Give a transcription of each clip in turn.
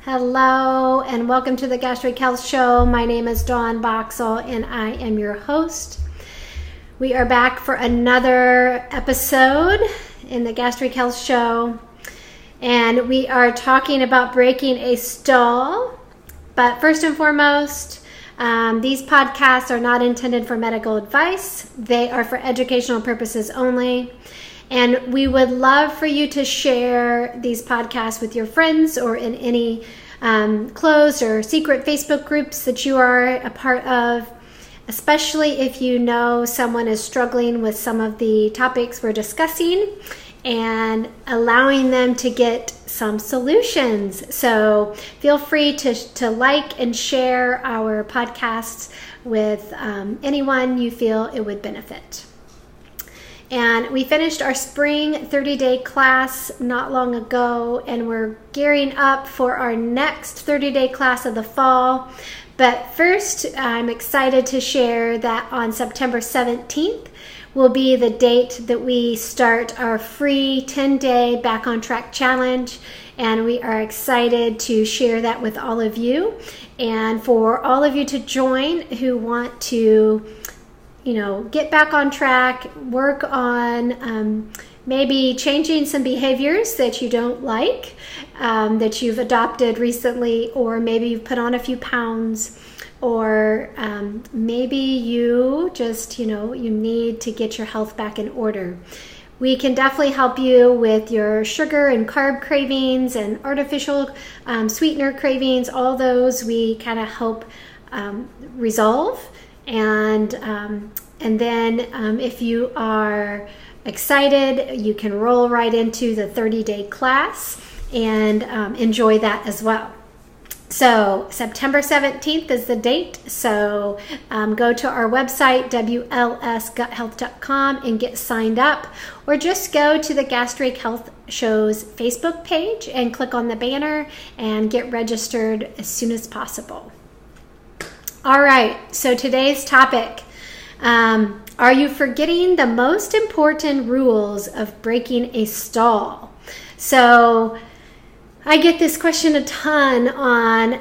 Hello and welcome to the Gastric Health Show. My name is Dawn Boxall and I am your host. We are back for another episode in the Gastric Health Show, and we are talking about breaking a stall. But first and foremost, these podcasts are not intended for medical advice. They are for educational purposes only. And we would love for you to share these podcasts with your friends or in any closed or secret Facebook groups that you are a part of, especially if you know someone is struggling with some of the topics we're discussing, and allowing them to get some solutions. So feel free to like and share our podcasts with anyone you feel it would benefit. And we finished our spring 30-day class not long ago, and we're gearing up for our next 30-day class of the fall. But first, I'm excited to share that on September 17th will be the date that we start our free 10-day Back on Track challenge. And we are excited to share that with all of you. And for all of you to join who want to get back on track, work on maybe changing some behaviors that you don't like, that you've adopted recently, or maybe you've put on a few pounds, or maybe you just, you need to get your health back in order. We can definitely help you with your sugar and carb cravings and artificial sweetener cravings. All those we kind of help resolve. And then if you are excited, you can roll right into the 30-day class and enjoy that as well. So September 17th is the date. So go to our website, wlsguthealth.com, and get signed up. Or just go to the Gastric Health Show's Facebook page and click on the banner and get registered as soon as possible. All right, so today's topic, are you forgetting the most important rules of breaking a stall? So I get this question a ton on,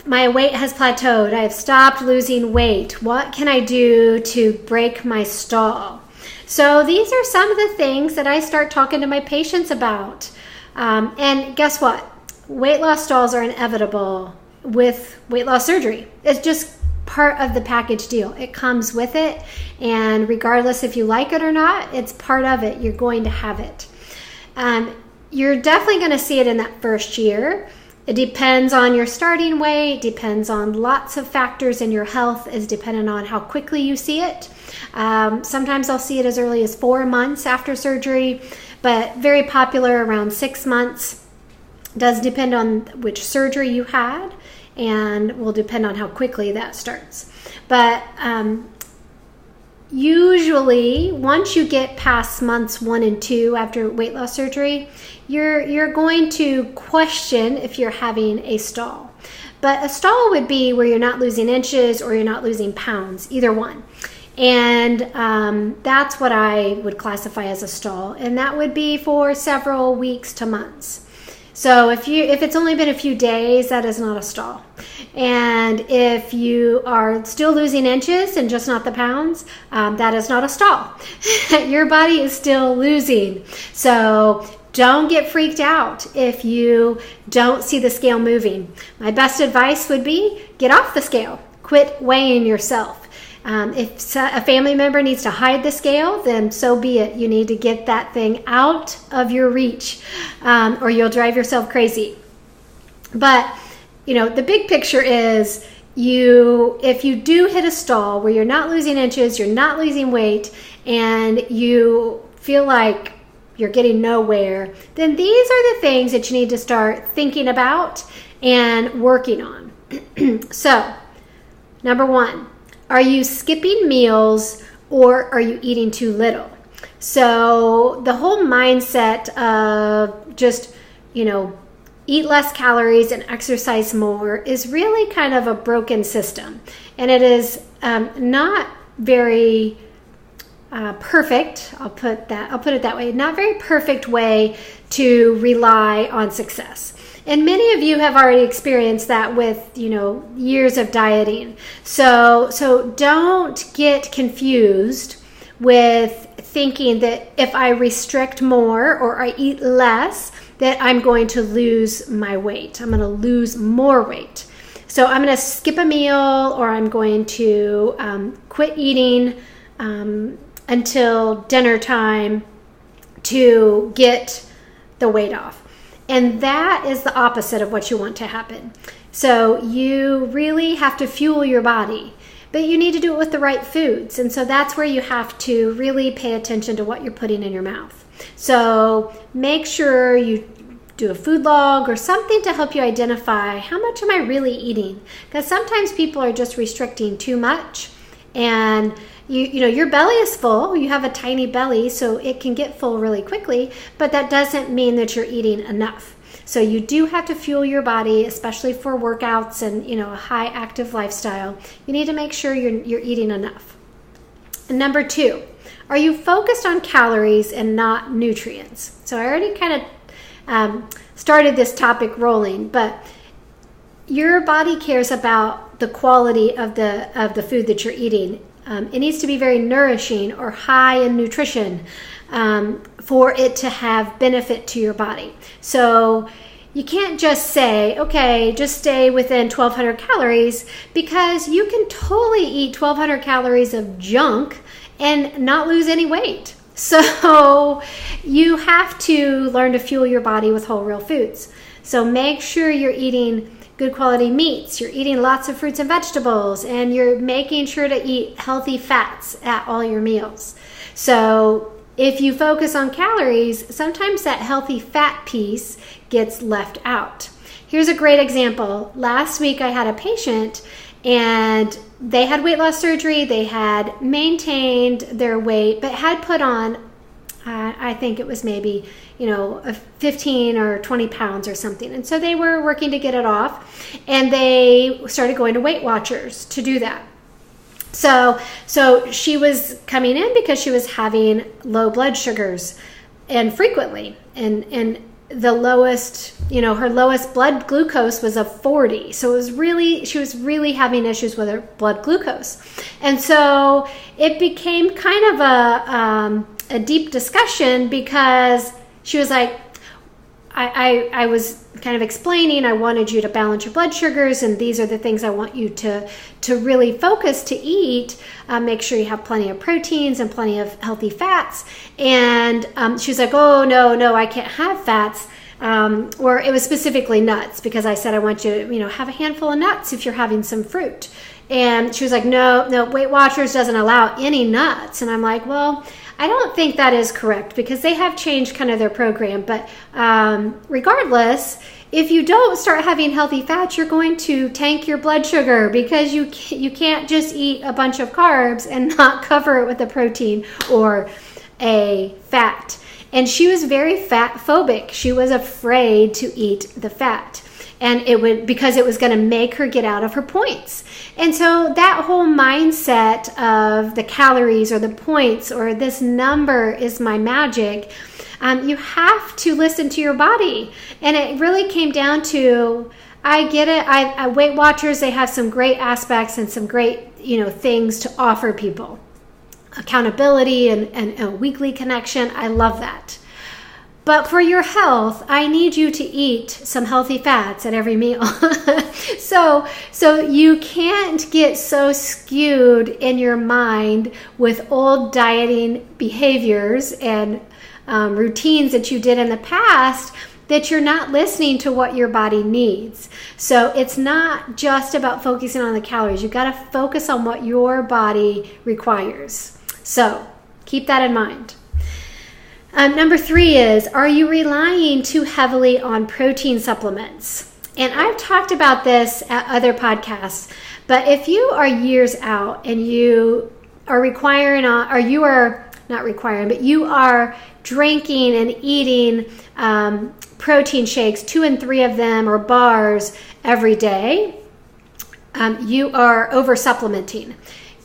my weight has plateaued, I've stopped losing weight. What can I do to break my stall? So these are some of the things that I start talking to my patients about. And guess what? Weight loss stalls are inevitable with weight loss surgery. It's just part of the package deal. It comes with it, and regardless if you like it or not, it's part of it. You're going to have it. You're definitely going to see it in that first year. It depends on your starting weight, depends on lots of factors, in your health is dependent on how quickly you see it. Sometimes I'll see it as early as 4 months after surgery, but very popular around 6 months. Does depend on which surgery you had, and will depend on how quickly that starts. But usually, once you get past months 1 and 2 after weight loss surgery, you're going to question if you're having a stall. But a stall would be where you're not losing inches or you're not losing pounds, either one. And that's what I would classify as a stall, and that would be for several weeks to months. So if it's only been a few days, that is not a stall. And if you are still losing inches and just not the pounds, that is not a stall. Your body is still losing. So don't get freaked out if you don't see the scale moving. My best advice would be get off the scale. Quit weighing yourself. If a family member needs to hide the scale, then so be it. You need to get that thing out of your reach, or you'll drive yourself crazy. But, the big picture is if you do hit a stall where you're not losing inches, you're not losing weight, and you feel like you're getting nowhere, then these are the things that you need to start thinking about and working on. So, number 1. Are you skipping meals, or are you eating too little? So the whole mindset of just, eat less calories and exercise more is really kind of a broken system. And it is not very perfect. I'll put it that way. Not very perfect way to rely on success. And many of you have already experienced that with, years of dieting. So don't get confused with thinking that if I restrict more or I eat less, that I'm going to lose my weight. I'm going to lose more weight. So I'm going to skip a meal, or I'm going to quit eating until dinner time to get the weight off. And that is the opposite of what you want to happen. So you really have to fuel your body, but you need to do it with the right foods. And so that's where you have to really pay attention to what you're putting in your mouth. So make sure you do a food log or something to help you identify how much am I really eating? Because sometimes people are just restricting too much, and your belly is full. You have a tiny belly, so it can get full really quickly, but that doesn't mean that you're eating enough. So you do have to fuel your body, especially for workouts and a high active lifestyle. You need to make sure you're eating enough. And number 2, are you focused on calories and not nutrients? So I already kind of started this topic rolling, but your body cares about the quality of the food that you're eating. It needs to be very nourishing or high in nutrition for it to have benefit to your body. So you can't just say, okay, just stay within 1,200 calories, because you can totally eat 1,200 calories of junk and not lose any weight. So you have to learn to fuel your body with whole real foods. So make sure you're eating good quality meats, you're eating lots of fruits and vegetables, and you're making sure to eat healthy fats at all your meals. So if you focus on calories, sometimes that healthy fat piece gets left out. Here's a great example. Last week I had a patient, and they had weight loss surgery. They had maintained their weight, but had put on, I think it was maybe, 15 or 20 pounds or something. And so they were working to get it off, and they started going to Weight Watchers to do that. So she was coming in because she was having low blood sugars, and frequently, and the lowest, her lowest blood glucose was a 40. So she was really having issues with her blood glucose. And so it became kind of a deep discussion, because she was like, I was kind of explaining, I wanted you to balance your blood sugars, and these are the things I want you to really focus to eat. Make sure you have plenty of proteins and plenty of healthy fats. And she was like, oh, no, I can't have fats. Or it was specifically nuts, because I said I want you to, have a handful of nuts if you're having some fruit. And she was like, no, Weight Watchers doesn't allow any nuts. And I'm like, well, I don't think that is correct, because they have changed kind of their program. But regardless, if you don't start having healthy fats, you're going to tank your blood sugar, because you can't just eat a bunch of carbs and not cover it with a protein or a fat. And she was very fat phobic. She was afraid to eat the fat, and because it was going to make her get out of her points. And so that whole mindset of the calories or the points or this number is my magic, you have to listen to your body. And it really came down to, I get it. Weight Watchers, they have some great aspects and some great, things to offer people. Accountability and a weekly connection. I love that. But for your health, I need you to eat some healthy fats at every meal. So you can't get so skewed in your mind with old dieting behaviors and routines that you did in the past, that you're not listening to what your body needs. So it's not just about focusing on the calories. You've got to focus on what your body requires. So keep that in mind. Number 3 is, are you relying too heavily on protein supplements? And I've talked about this at other podcasts, but if you are years out and you are you are drinking and eating protein shakes, 2 and 3 of them, or bars every day, you are over supplementing.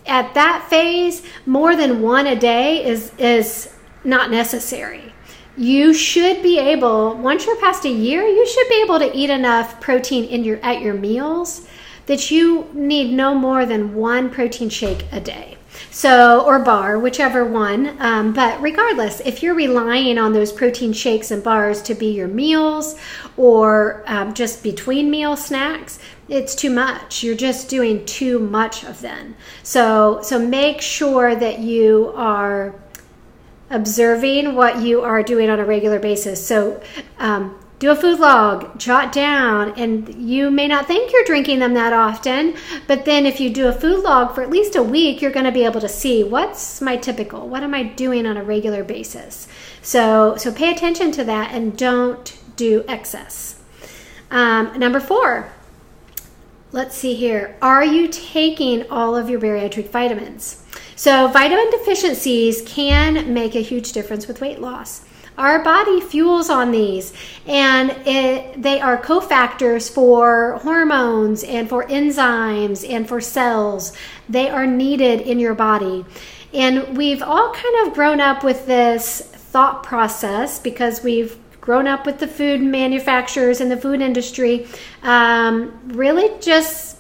At that phase, more than one a day is not necessary. you should be able, once you're past a year, you should be able to eat enough protein at your meals that you need no more than one protein shake a day. So, or bar, whichever one. But regardless, if you're relying on those protein shakes and bars to be your meals or just between meal snacks, it's too much. You're just doing too much of them. So make sure that you are observing what you are doing on a regular basis. So do a food log, jot down, and you may not think you're drinking them that often, but then if you do a food log for at least a week, you're going to be able to see what's my typical, what am I doing on a regular basis. So pay attention to that and don't do excess. Number 4, let's see here. Are you taking all of your bariatric vitamins? So vitamin deficiencies can make a huge difference with weight loss. Our body fuels on these, and they are cofactors for hormones and for enzymes and for cells. They are needed in your body. And we've all kind of grown up with this thought process because we've grown up with the food manufacturers and the food industry, really just,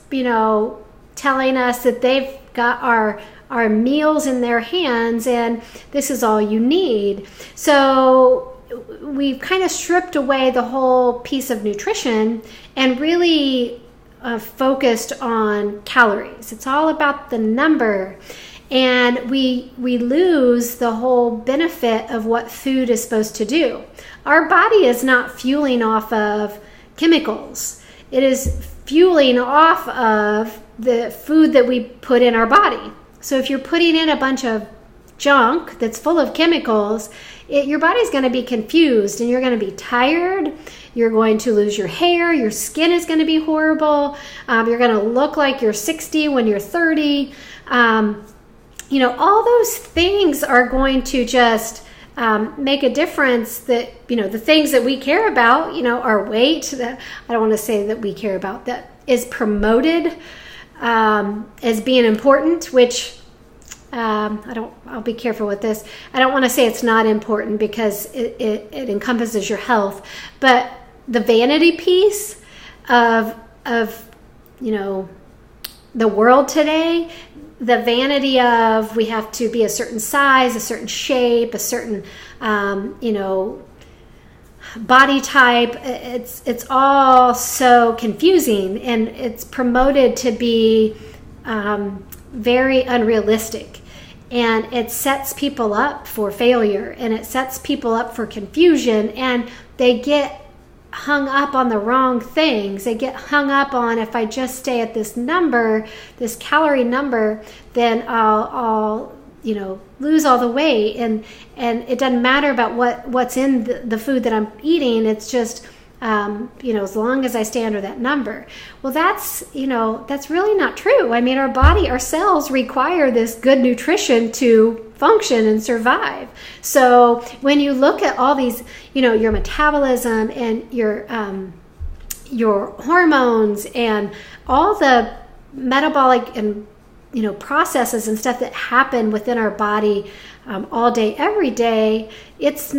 telling us that they've got our meals in their hands and this is all you need. So we've kind of stripped away the whole piece of nutrition and really focused on calories. It's all about the number, and we lose the whole benefit of what food is supposed to do. Our body is not fueling off of chemicals. It is fueling off of the food that we put in our body. So if you're putting in a bunch of junk that's full of chemicals, your body's going to be confused and you're going to be tired. You're going to lose your hair. Your skin is going to be horrible. You're going to look like you're 60 when you're 30. All those things are going to just make a difference. That, the things that we care about, our weight, that I don't want to say that we care about, that is promoted as being important, which I'll be careful with this. I don't want to say it's not important because it encompasses your health, but the vanity piece of the world today, the vanity of we have to be a certain size, a certain shape, a certain body type, it's all so confusing, and it's promoted to be very unrealistic, and it sets people up for failure, and it sets people up for confusion, and they get hung up on the wrong things. They get hung up on, if I just stay at this number, this calorie number, then I'll lose all the weight, and it doesn't matter about what's in the food that I'm eating. It's just as long as I stay under that number. Well, that's really not true. I mean, our cells require this good nutrition to function and survive. So when you look at all these, your metabolism and your hormones and all the metabolic and processes and stuff that happen within our body all day, every day, it's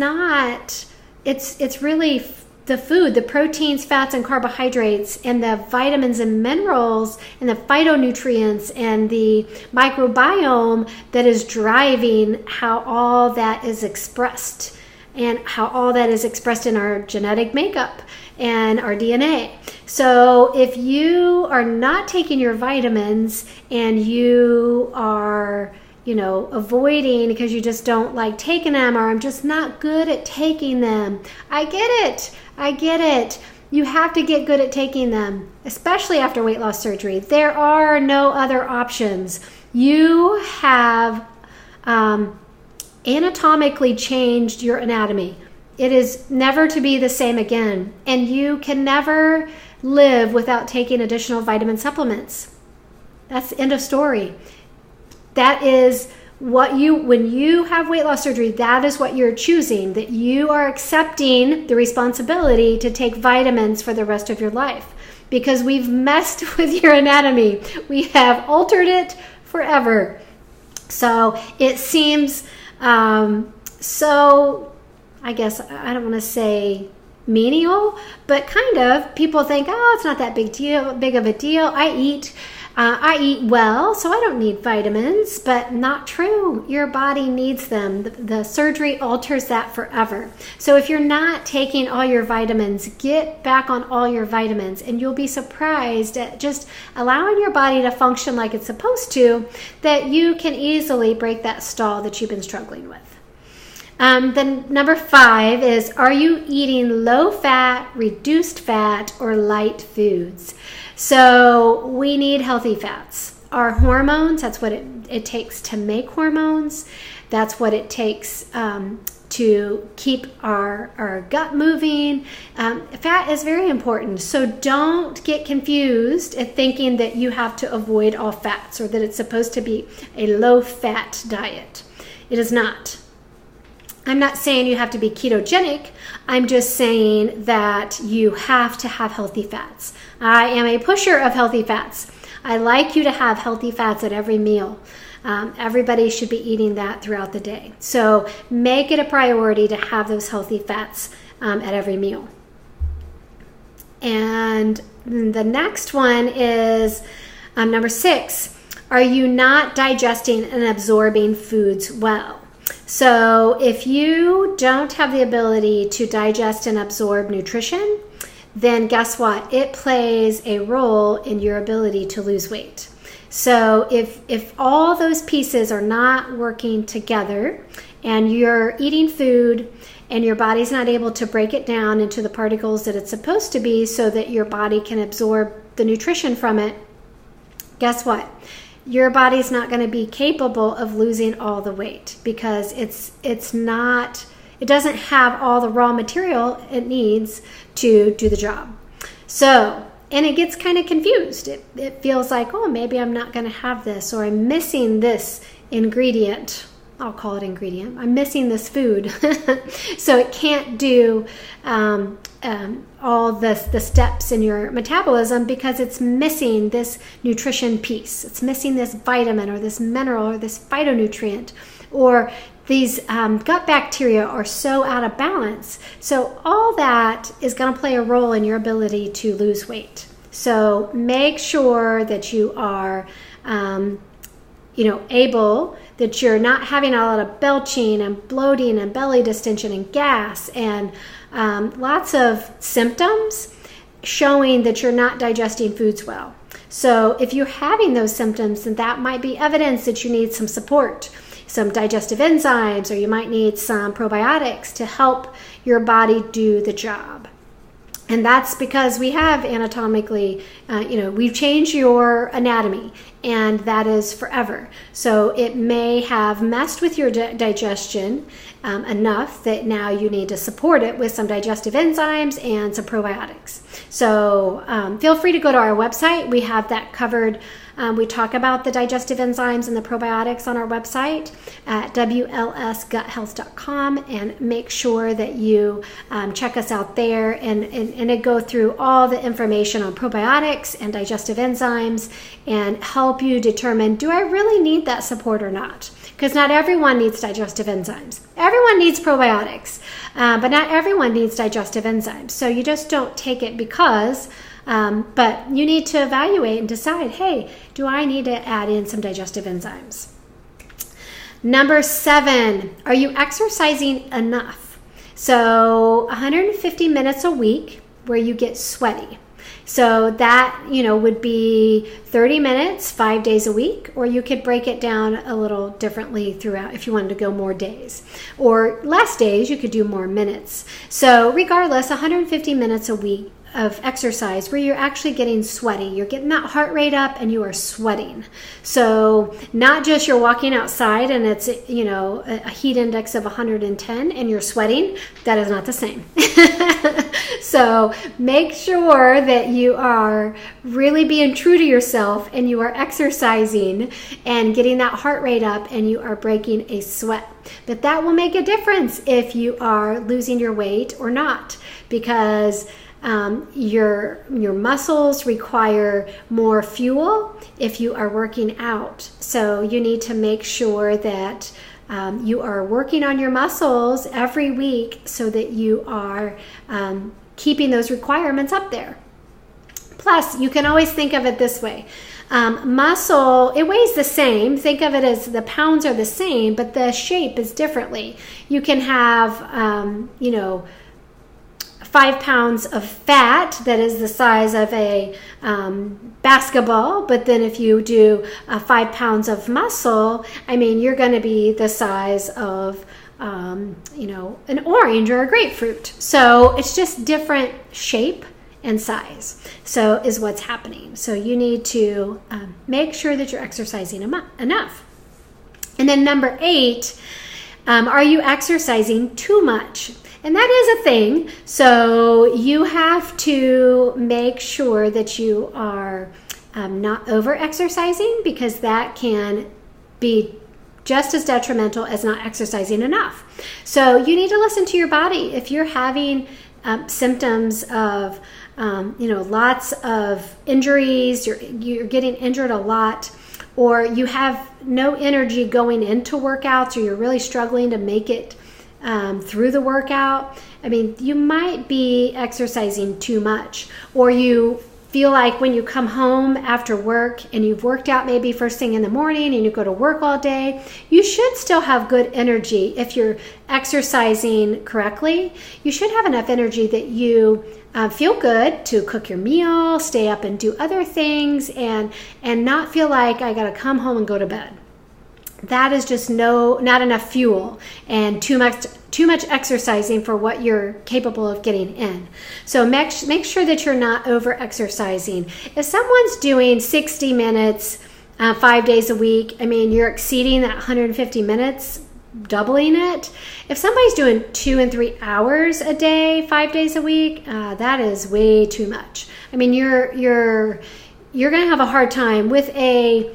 really the food, the proteins, fats, and carbohydrates, and the vitamins and minerals, and the phytonutrients, and the microbiome that is driving how all that is expressed, and how all that is expressed in our genetic makeup and our DNA. So if you are not taking your vitamins and you are avoiding because you just don't like taking them, or I'm just not good at taking them. I get it. You have to get good at taking them, especially after weight loss surgery. There are no other options. You have anatomically changed your anatomy. It is never to be the same again, and you can never live without taking additional vitamin supplements. That's the end of story. That is when you have weight loss surgery, that is what you're choosing, that you are accepting the responsibility to take vitamins for the rest of your life, because we've messed with your anatomy. We have altered it forever. So it seems so, I guess, I don't want to say menial, but kind of. People think, oh, it's not that big of a deal. I eat well, so I don't need vitamins, but not true. Your body needs them. The surgery alters that forever. So if you're not taking all your vitamins, get back on all your vitamins, and you'll be surprised at just allowing your body to function like it's supposed to, that you can easily break that stall that you've been struggling with. Then number 5 is, are you eating low fat, reduced fat, or light foods? So we need healthy fats. Our hormones, that's what it takes to make hormones. That's what it takes to keep our gut moving. Fat is very important. So don't get confused at thinking that you have to avoid all fats or that it's supposed to be a low fat diet. It is not. I'm not saying you have to be ketogenic. I'm just saying that you have to have healthy fats. I am a pusher of healthy fats. I like you to have healthy fats at every meal. Everybody should be eating that throughout the day. So make it a priority to have those healthy fats at every meal. And the next one is number 6. Are you not digesting and absorbing foods well? So if you don't have the ability to digest and absorb nutrition, then guess what? It plays a role in your ability to lose weight. So if all those pieces are not working together and you're eating food and your body's not able to break it down into the particles that it's supposed to be so that your body can absorb the nutrition from it, guess what? Your body's not going to be capable of losing all the weight because it doesn't have all the raw material it needs to do the job. So, and it gets kind of confused. It feels like, oh, maybe I'm not going to have this, or I'm missing this ingredient. I'll call it ingredient. I'm missing this food. So it can't do all the steps in your metabolism because it's missing this nutrition piece. It's missing this vitamin or this mineral or this phytonutrient, or these gut bacteria are so out of balance. So all that is going to play a role in your ability to lose weight. So make sure that you are able, that you're not having a lot of belching and bloating and belly distension and gas and lots of symptoms showing that you're not digesting foods well. So if you're having those symptoms, then that might be evidence that you need some support, some digestive enzymes, or you might need some probiotics to help your body do the job. And that's because we have anatomically, we've changed your anatomy, and that is forever. So it may have messed with your digestion enough that now you need to support it with some digestive enzymes and some probiotics. So feel free to go to our website. We have that covered. We talk about the digestive enzymes and the probiotics on our website at wlsguthealth.com, and make sure that you check us out there and it go through all the information on probiotics and digestive enzymes and help you determine, do I really need that support or not? Because not everyone needs digestive enzymes. Everyone needs probiotics, but not everyone needs digestive enzymes. So you just don't take it because... but you need to evaluate and decide, hey, do I need to add in some digestive enzymes? Number 7, are you exercising enough? So 150 minutes a week where you get sweaty. So that, would be 30 minutes, 5 days a week, or you could break it down a little differently throughout if you wanted to go more days. Or less days, you could do more minutes. So regardless, 150 minutes a week of exercise where you're actually getting sweaty. You're getting that heart rate up and you are sweating. So not just you're walking outside and it's, a heat index of 110 and you're sweating. That is not the same. So make sure that you are really being true to yourself and you are exercising and getting that heart rate up and you are breaking a sweat. But that will make a difference if you are losing your weight or not, because your muscles require more fuel if you are working out. So you need to make sure that you are working on your muscles every week so that you are keeping those requirements up there. Plus, you can always think of it this way. Muscle, it weighs the same. Think of it as the pounds are the same, but the shape is differently. You can have, 5 pounds of fat that is the size of a basketball, but then if you do 5 pounds of muscle, you're going to be the size of an orange or a grapefruit. So it's just different shape and size. So is what's happening. So you need to make sure that you're exercising enough. And then number 8, are you exercising too much? And that is a thing. So you have to make sure that you are not over-exercising, because that can be just as detrimental as not exercising enough. So you need to listen to your body. If you're having symptoms of, lots of injuries, you're getting injured a lot, or you have no energy going into workouts, or you're really struggling to make it through the workout, you might be exercising too much, or you feel like when you come home after work and you've worked out maybe first thing in the morning and you go to work all day, you should still have good energy. If you're exercising correctly, you should have enough energy that you feel good to cook your meal, stay up and do other things, and not feel like I got to come home and go to bed. That is just not enough fuel and too much exercising for what you're capable of getting in. So make sure that you're not over exercising. If someone's doing 60 minutes 5 days a week, you're exceeding that 150 minutes, doubling it. If somebody's doing 2 and 3 hours a day 5 days a week, that is way too much. You're going to have a hard time with a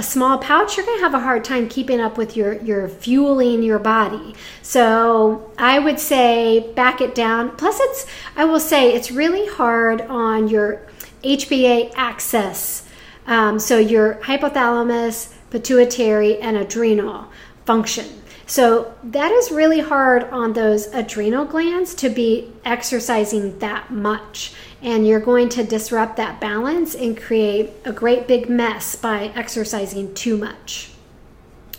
small pouch. You're going to have a hard time keeping up with your fueling your body. So I would say back it down. Plus I will say it's really hard on your HBA axis. So your hypothalamus, pituitary, and adrenal function. So that is really hard on those adrenal glands to be exercising that much. And you're going to disrupt that balance and create a great big mess by exercising too much.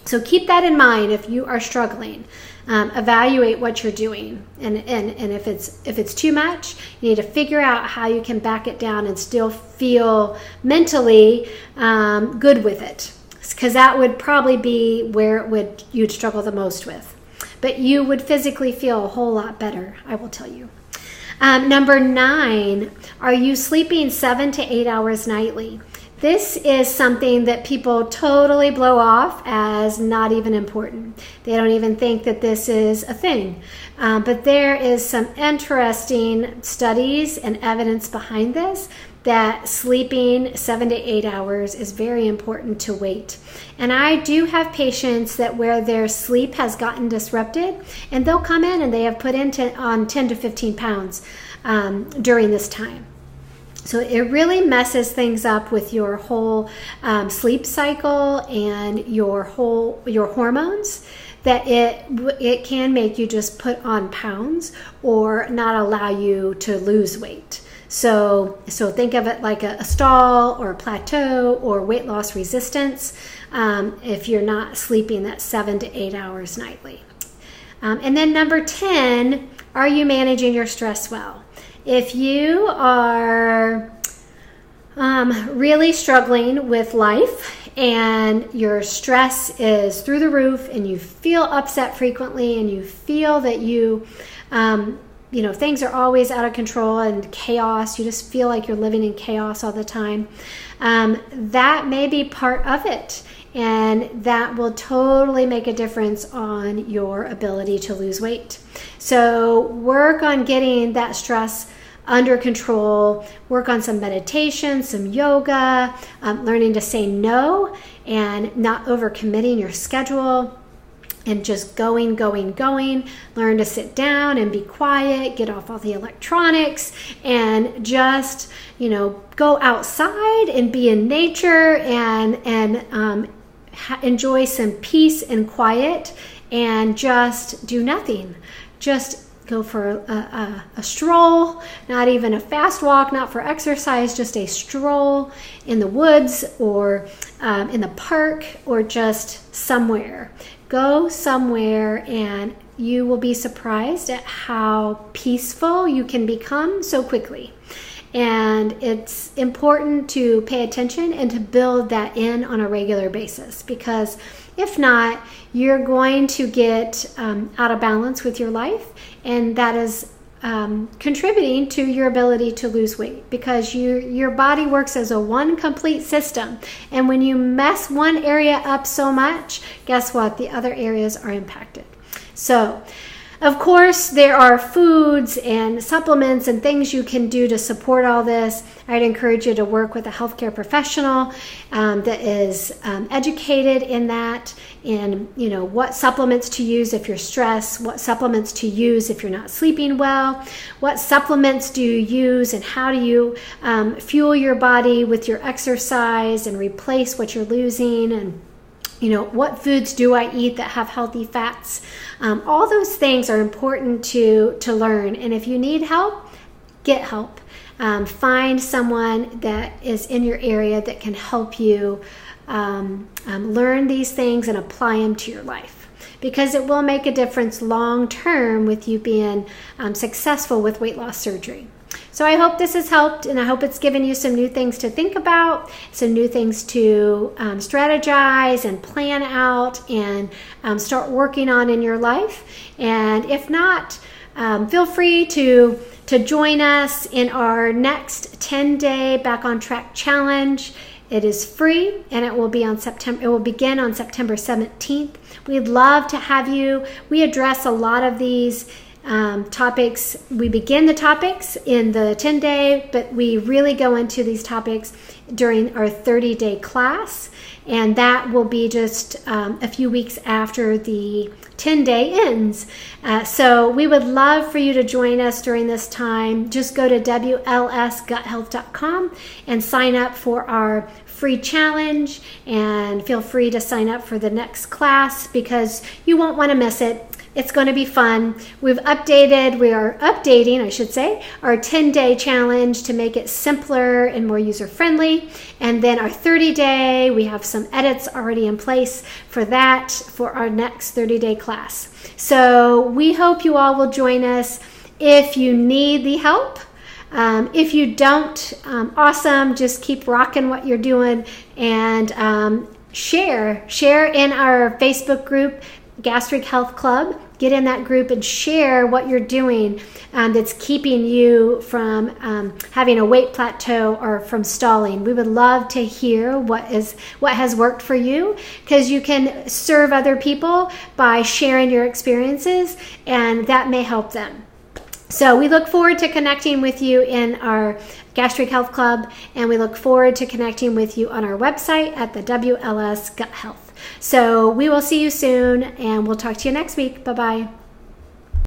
So keep that in mind if you are struggling. Evaluate what you're doing. And if it's too much, you need to figure out how you can back it down and still feel mentally good with it. Because that would probably be where you'd struggle the most with. But you would physically feel a whole lot better, I will tell you. Number 9, are you sleeping 7 to 8 hours nightly? This is something that people totally blow off as not even important. They don't even think that this is a thing. But there is some interesting studies and evidence behind this, that sleeping 7 to 8 hours is very important to weight. And I do have patients that where their sleep has gotten disrupted, and they'll come in and they have put on 10 to 15 pounds during this time. So it really messes things up with your whole sleep cycle and your hormones, that it can make you just put on pounds or not allow you to lose weight. So think of it like a stall or a plateau or weight loss resistance if you're not sleeping that 7 to 8 hours nightly. And then number 10, are you managing your stress well? If you are really struggling with life and your stress is through the roof and you feel upset frequently and you feel that things are always out of control and chaos, you just feel like you're living in chaos all the time, that may be part of it. And that will totally make a difference on your ability to lose weight. So work on getting that stress under control, work on some meditation, some yoga, learning to say no and not overcommitting your schedule. And just going. Learn to sit down and be quiet, get off all the electronics, and just, go outside and be in nature and enjoy some peace and quiet and just do nothing. Just go for a stroll, not even a fast walk, not for exercise, just a stroll in the woods or in the park or just somewhere. Go somewhere and you will be surprised at how peaceful you can become so quickly. And it's important to pay attention and to build that in on a regular basis, because if not, you're going to get out of balance with your life, and that is contributing to your ability to lose weight, because your body works as a one complete system. And when you mess one area up so much, guess what? The other areas are impacted. So, of course, there are foods and supplements and things you can do to support all this. I'd encourage you to work with a healthcare professional that is educated in that, and what supplements to use if you're stressed, what supplements to use if you're not sleeping well, what supplements do you use, and how do you fuel your body with your exercise and replace what you're losing, and what foods do I eat that have healthy fats? All those things are important to learn. And if you need help, get help. Find someone that is in your area that can help you learn these things and apply them to your life, because it will make a difference long term with you being successful with weight loss surgery. So I hope this has helped, and I hope it's given you some new things to think about, some new things to strategize and plan out and start working on in your life. And if not, feel free to join us in our next 10-day Back on Track challenge. It is free, and it will begin on September 17th. We'd love to have you. We address a lot of these topics. We begin the topics in the 10-day, but we really go into these topics during our 30-day class, and that will be just a few weeks after the 10-day ends. So we would love for you to join us during this time. Just go to WLSGutHealth.com and sign up for our free challenge, and feel free to sign up for the next class, because you won't want to miss it. It's going to be fun. We are updating, I should say, our 10-day challenge to make it simpler and more user-friendly. And then our 30-day, we have some edits already in place for that, for our next 30-day class. So we hope you all will join us. If you need the help, if you don't, awesome. Just keep rocking what you're doing, and share in our Facebook group, Gastric Health Club. Get in that group and share what you're doing that's keeping you from having a weight plateau or from stalling. We would love to hear what has worked for you, because you can serve other people by sharing your experiences, and that may help them. So we look forward to connecting with you in our Gastric Health Club, and we look forward to connecting with you on our website at the WLS Gut Health. So we will see you soon, and we'll talk to you next week. Bye-bye.